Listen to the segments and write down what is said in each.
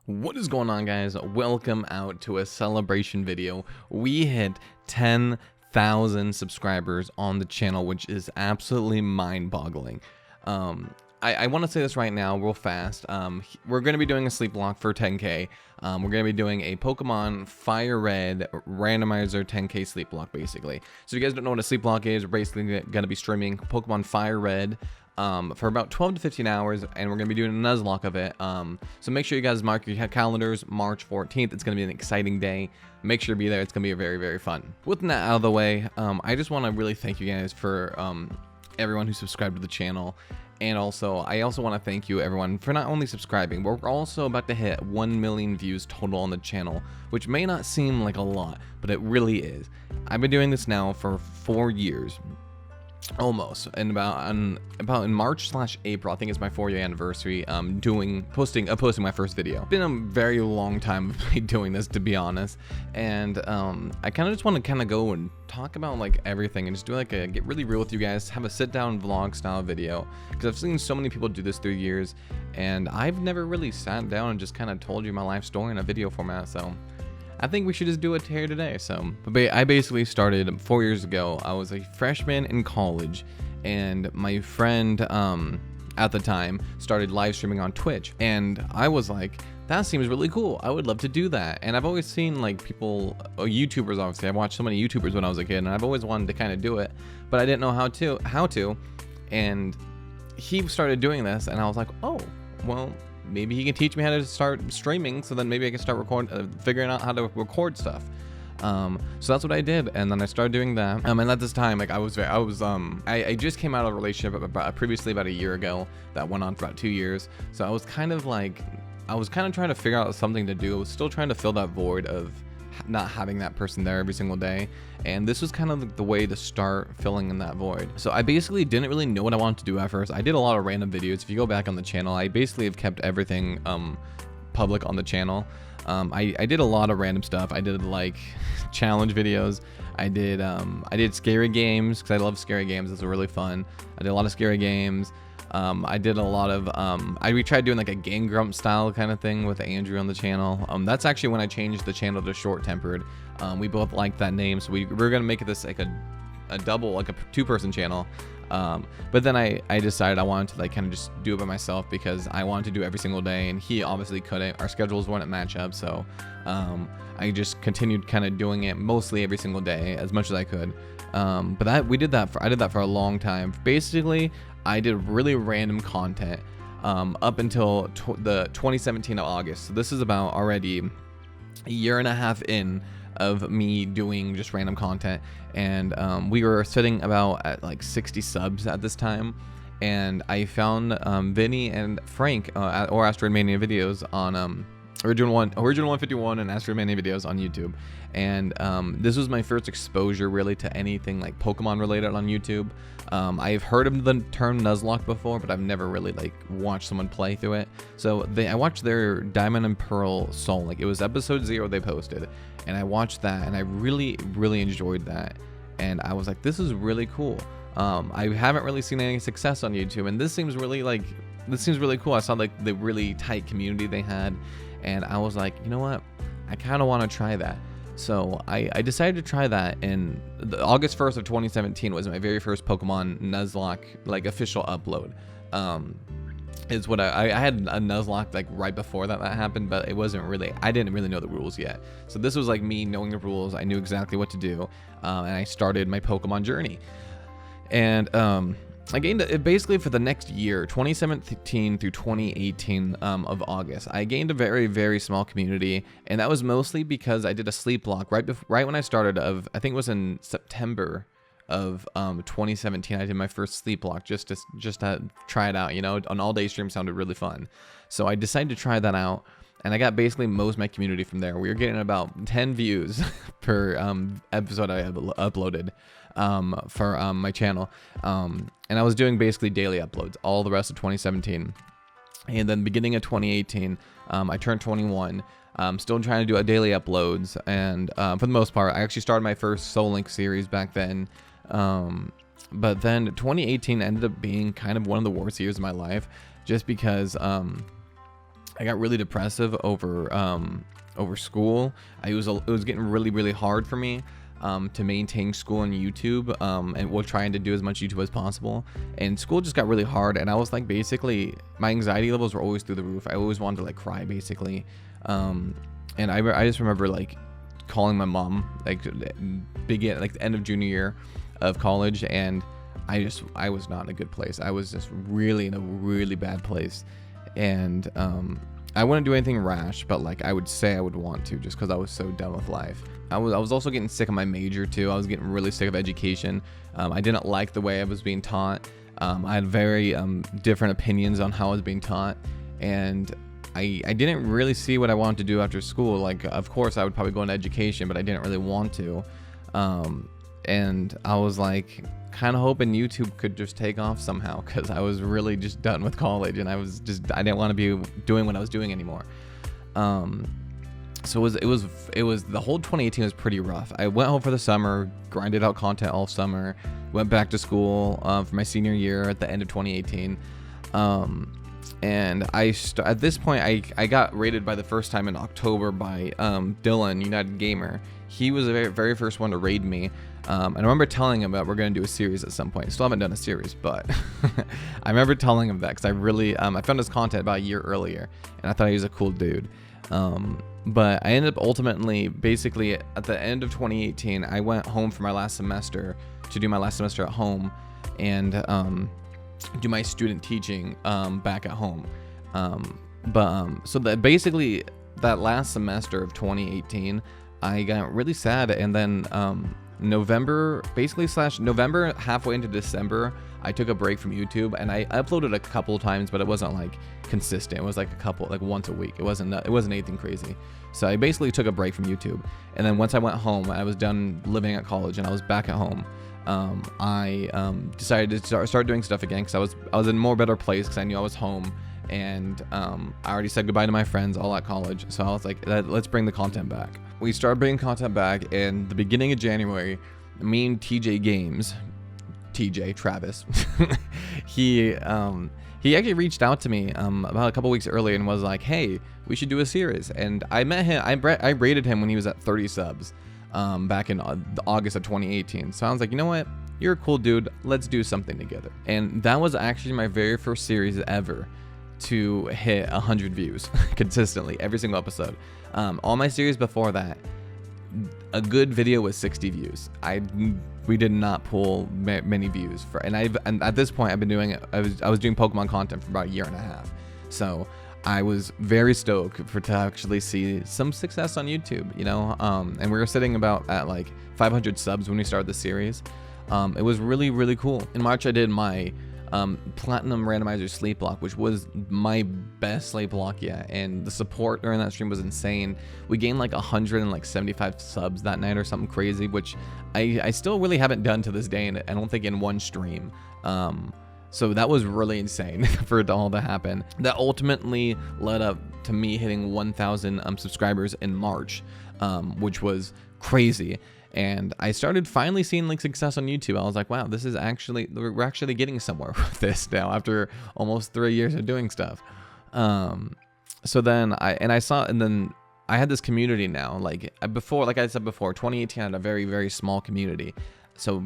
What is going on, guys? Welcome out to a celebration video. We hit 10,000 subscribers on the channel, which is absolutely mind-boggling. I want to say this right now real fast. We're going to be doing a sleep block for 10K. We're going to be doing a Pokemon Fire Red randomizer 10K sleep block, basically. So if you guys don't know what a sleep block is, we're basically going to be streaming Pokemon Fire Red for about 12 to 15 hours, and we're going to be doing a Nuzlocke of it. So make sure you guys mark your calendars. March 14th, it's going to be an exciting day. Make sure to be there. It's going to be very, very fun. With that out of the way, I just want to really thank you guys for everyone who subscribed to the channel. And also, I also want to thank you everyone for not only subscribing, but we're also about to hit 1 million views total on the channel, which may not seem like a lot, but it really is. I've been doing this now for 4 years. Almost, and about in March/April, I think it's my 4-year anniversary. Posting my first video. It's been a very long time of me doing this, to be honest, and I kind of just want to go and talk about like everything and just do like get really real with you guys, have a sit-down vlog style video, because I've seen so many people do this through years, and I've never really sat down and just kind of told you my life story in a video format. So I think we should just do it here today. So, I basically started 4 years ago. I was a freshman in college, and my friend at the time started live streaming on Twitch, and I was like, that seems really cool. I would love to do that. And I've always seen like people, YouTubers, obviously. I watched so many YouTubers when I was a kid, and I've always wanted to kind of do it, but I didn't know how to. And he started doing this, and I was like, oh, well, maybe he can teach me how to start streaming, so then maybe I can start figuring out how to record stuff. So that's what I did, and then I started doing that. And at this time, like I just came out of a relationship previously about a year ago that went on for about 2 years. So I was kind of trying to figure out something to do. I was still trying to fill that void of not having that person there every single day, and this was kind of the way to start filling in that void. So I basically didn't really know what I wanted to do at first. I did a lot of random videos. If you go back on the channel, I basically have kept everything public on the channel. I did a lot of random stuff. I did like challenge videos. I did scary games, because I love scary games. Those were really fun. I did a lot of scary games. I did a lot of, we tried doing like a Game Grump style kind of thing with Andrew on the channel. That's actually when I changed the channel to Short-Tempered. We both liked that name, so we're going to make this like a double, like a two-person channel. But then I decided I wanted to like kind of just do it by myself, because I wanted to do it every single day, and he obviously couldn't. Our schedules wouldn't match up, so I just continued kind of doing it mostly every single day as much as I could. But I did that for a long time. Basically, I did really random content up until the 2017 of August. So this is about already a year and a half in of me doing just random content, and we were sitting about at like 60 subs at this time, and I found Vinny and Frank or Asteroid Mania videos on Original 151 and Asteroid Mania videos on YouTube, and this was my first exposure really to anything like Pokemon related on YouTube. I've heard of the term Nuzlocke before, but I've never really like watched someone play through it. So I watched their Diamond and Pearl Soul, like it was episode 0 they posted, and I watched that, and I really enjoyed that, and I was like, this is really cool. I haven't really seen any success on YouTube, and this seems really cool. I saw like the really tight community they had, and I was like, you know what, I kind of want to try that. So I decided to try that, and August 1st of 2017 was my very first Pokemon Nuzlocke like official upload. Is what I had a Nuzlocke like right before that happened, but it wasn't really, I didn't really know the rules yet. So this was like me knowing the rules. I knew exactly what to do, and I started my Pokemon journey. And I gained it basically for the next year, 2017 through 2018 of August. I gained a very small community, and that was mostly because I did a sleep block right when I started. I think it was in September of 2017. I did my first sleep block just to try it out. You know, an all-day stream sounded really fun, so I decided to try that out. And I got basically most of my community from there. We were getting about 10 views per episode I uploaded for my channel. And I was doing basically daily uploads all the rest of 2017. And then beginning of 2018, I turned 21. Still trying to do daily uploads. And for the most part, I actually started my first Soul Link series back then. But then 2018 ended up being kind of one of the worst years of my life, just because I got really depressive over school. It was getting really hard for me to maintain school and YouTube, and we're trying to do as much YouTube as possible. And school just got really hard, and I was like, basically, my anxiety levels were always through the roof. I always wanted to like cry, basically. And I just remember like calling my mom like the end of junior year of college, and I was not in a good place. I was just really in a really bad place, and I wouldn't do anything rash, but like I would say I would want to, just because I was so done with life. I was also getting sick of my major too. I was getting really sick of education. I didn't like the way I was being taught. I had very different opinions on how I was being taught, and I didn't really see what I wanted to do after school. Like, of course, I would probably go into education, but I didn't really want to. And I was like, kind of hoping YouTube could just take off somehow, because I was really just done with college, and I didn't want to be doing what I was doing anymore. So it was the whole 2018 was pretty rough. I went home for the summer, grinded out content all summer, went back to school for my senior year at the end of 2018. And at this point, I got rated by the first time in October by Dylan, United Gamer. He was the very first one to raid me. And I remember telling him that we're going to do a series at some point. Still haven't done a series, but I remember telling him that because I found his content about a year earlier, and I thought he was a cool dude. But I ended up ultimately, basically, at the end of 2018, I went home for my last semester to do my last semester at home, and do my student teaching back at home. So that basically that last semester of 2018, I got really sad, and then November halfway into December, I took a break from YouTube, and I uploaded a couple of times, but it wasn't like consistent. It was like once a week. It wasn't anything crazy. So I basically took a break from YouTube, and then once I went home, I was done living at college, and I was back at home. I decided to start doing stuff again, because I was in a more better place, because I knew I was home, and I already said goodbye to my friends all at college. So I was like, let's bring the content back. We started bringing content back in the beginning of January. Me and Travis, he actually reached out to me about a couple weeks earlier and was like, hey, we should do a series. And I met him, I rated him when he was at 30 subs back in August of 2018. So I was like, you know what, you're a cool dude, let's do something together. And that was actually my very first series ever to hit 100 views consistently every single episode. All my series before that, a good video was 60 views. We did not pull many views and at this point I've been doing it. I was doing Pokemon content for about a year and a half. So I was very stoked to actually see some success on YouTube, you know. And we were sitting about at like 500 subs when we started the series. It was really cool. In March, I did my platinum randomizer sleep block, which was my best sleep block yet, and the support during that stream was insane. We gained like 175 subs that night or something crazy, which I still really haven't done to this day, and I don't think in one stream. So that was really insane for it all to happen. That ultimately led up to me hitting 1,000 subscribers in March, which was crazy. And I started finally seeing like success on YouTube. I was like, wow, we're actually getting somewhere with this now after almost 3 years of doing stuff. So then I had this community now. Like I said before, 2018 had a very small community. So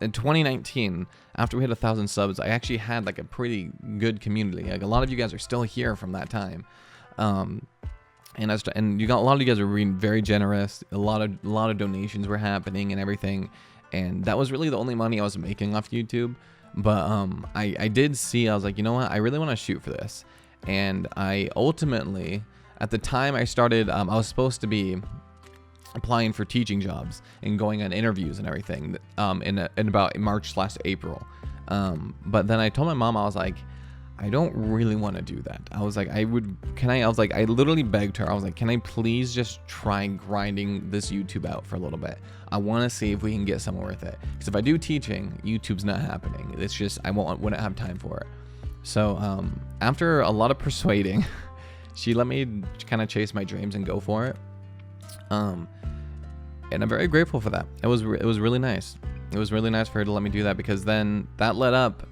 in 2019, after we hit 1,000 subs, I actually had like a pretty good community. Like a lot of you guys are still here from that time. And you got a lot of you guys were being very generous. A lot of donations were happening and everything, and that was really the only money I was making off YouTube. But I did see, I was like, you know what, I really want to shoot for this. And I ultimately, at the time I started, I was supposed to be applying for teaching jobs and going on interviews and everything in about March/April. But then I told my mom, I was like, I don't really want to do that. I was like, I literally begged her. I was like, can I please just try grinding this YouTube out for a little bit? I want to see if we can get somewhere with it. Because if I do teaching, YouTube's not happening. It's just, I wouldn't have time for it. So after a lot of persuading, she let me kind of chase my dreams and go for it. And I'm very grateful for that. It was really nice. It was really nice for her to let me do that, because then that led up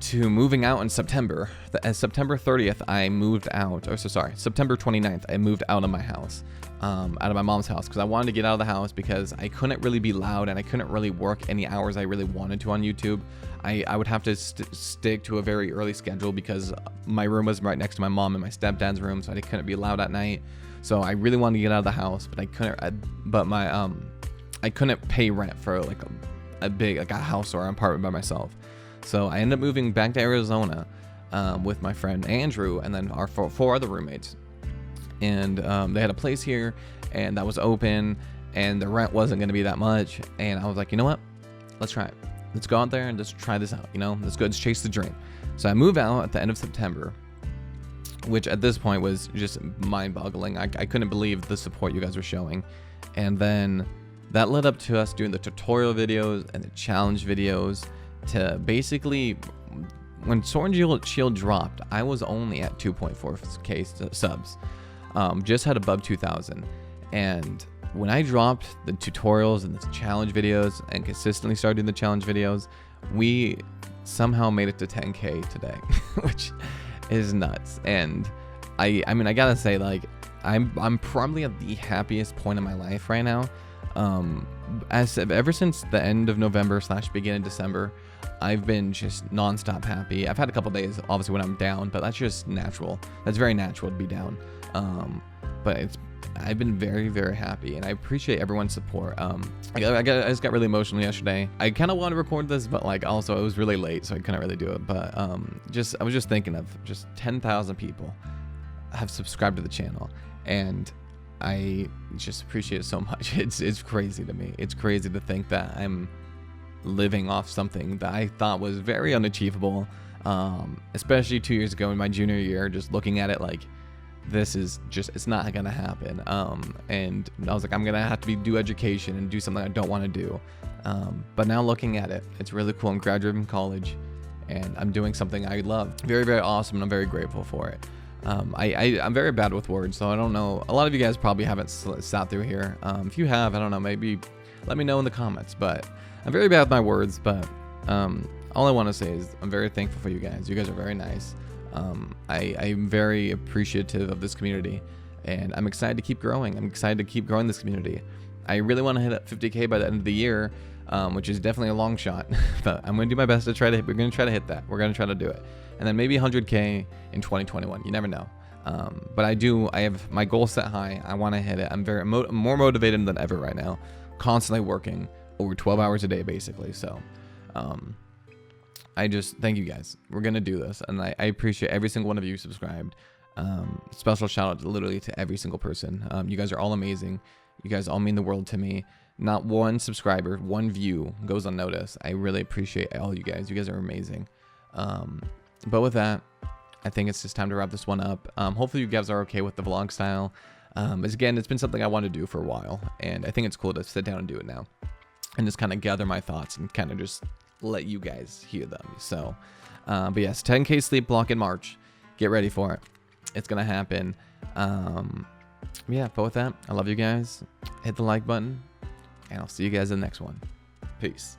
to moving out in September. September 30th, I moved out, or so sorry, September 29th, I moved out of my house, out of my mom's house, because I wanted to get out of the house because I couldn't really be loud and I couldn't really work any hours I really wanted to on YouTube. I would have to stick to a very early schedule because my room was right next to my mom and my stepdad's room, so I couldn't be loud at night. So I really wanted to get out of the house, but I couldn't. I couldn't pay rent for like a big like a house or an apartment by myself. So I ended up moving back to Arizona with my friend Andrew and then our four other roommates. And they had a place here and that was open and the rent wasn't going to be that much. And I was like, you know what? Let's try it. Let's go out there and just try this out. You know, let's go. Let's chase the dream. So I moved out at the end of September, which at this point was just mind-boggling. I couldn't believe the support you guys were showing. And then that led up to us doing the tutorial videos and the challenge videos to basically, when Sword and Shield dropped, I was only at 2.4k subs. Just had above 2,000. And when I dropped the tutorials and the challenge videos and consistently started doing the challenge videos, we somehow made it to 10k today, which is nuts. And I mean, I gotta say, like, I'm probably at the happiest point in my life right now. Ever since the end of November / beginning of December, I've been just nonstop happy. I've had a couple days, obviously, when I'm down, but that's just natural. That's very natural to be down. But I've been very, very happy, and I appreciate everyone's support. I just got really emotional yesterday. I kind of wanted to record this, but like also it was really late, so I couldn't really do it. But I was just thinking of just 10,000 people have subscribed to the channel, and I just appreciate it so much. It's crazy to me. It's crazy to think that I'm living off something that I thought was very unachievable, especially 2 years ago in my junior year, just looking at it like, this is just, it's not gonna happen. And I was like, I'm gonna have to do education and do something I don't want to do. But now looking at it, it's really cool. I'm graduating from college and I'm doing something I love. Very, very awesome, and I'm very grateful for it. I'm very bad with words, so I don't know. A lot of you guys probably haven't sat through here. If you have, I don't know, maybe let me know in the comments. But I'm very bad with my words, but all I want to say is I'm very thankful for you guys. You guys are very nice. I'm very appreciative of this community, and I'm excited to keep growing. I'm excited to keep growing this community. I really want to hit up 50k by the end of the year, which is definitely a long shot, but I'm going to do my best to try to hit. We're going to try to hit that. We're going to try to do it. And then maybe 100k in 2021. You never know. But I have my goal set high. I want to hit it. I'm very more motivated than ever right now, constantly working over 12 hours a day, basically. So, I just thank you guys. We're going to do this. And I appreciate every single one of you subscribed. Special shout out literally to every single person. You guys are all amazing. You guys all mean the world to me. Not one subscriber, one view goes unnoticed. I really appreciate all you guys. You guys are amazing. But with that, I think it's just time to wrap this one up. Hopefully you guys are okay with the vlog style. Again, it's been something I wanted to do for a while, and I think it's cool to sit down and do it now and just kind of gather my thoughts and kind of just let you guys hear them. So, but yes, 10k sleep block in March. Get ready for it. It's going to happen. Yeah, but with that, I love you guys. Hit the like button, and I'll see you guys in the next one. Peace.